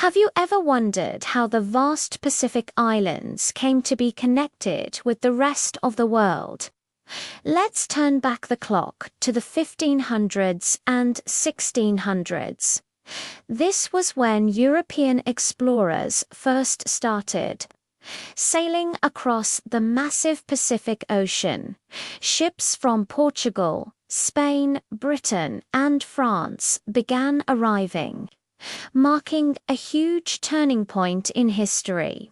Have you ever wondered how the vast Pacific Islands came to be connected with the rest of the world? Let's turn back the clock to the 1500s and 1600s. This was when European explorers first started. Sailing across the massive Pacific Ocean, ships from Portugal, Spain, Britain, and France began arriving, marking a huge turning point in history.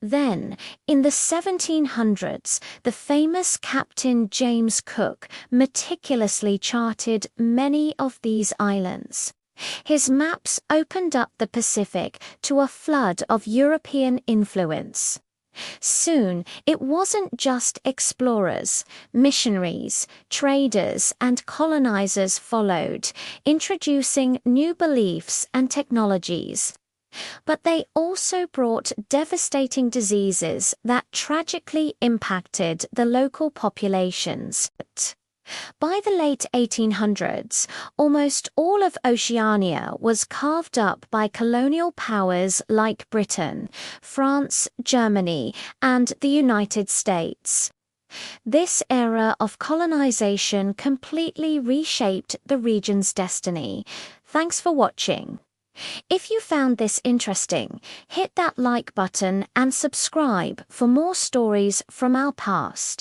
Then, in the 1700s, the famous Captain James Cook meticulously charted many of these islands. His maps opened up the Pacific to a flood of European influence. Soon, it wasn't just explorers, missionaries, traders, and colonizers followed, introducing new beliefs and technologies. But they also brought devastating diseases that tragically impacted the local populations. By the late 1800s, almost all of Oceania was carved up by colonial powers like Britain, France, Germany, and the United States. This era of colonization completely reshaped the region's destiny. Thanks for watching. If you found this interesting, hit that like button and subscribe for more stories from our past.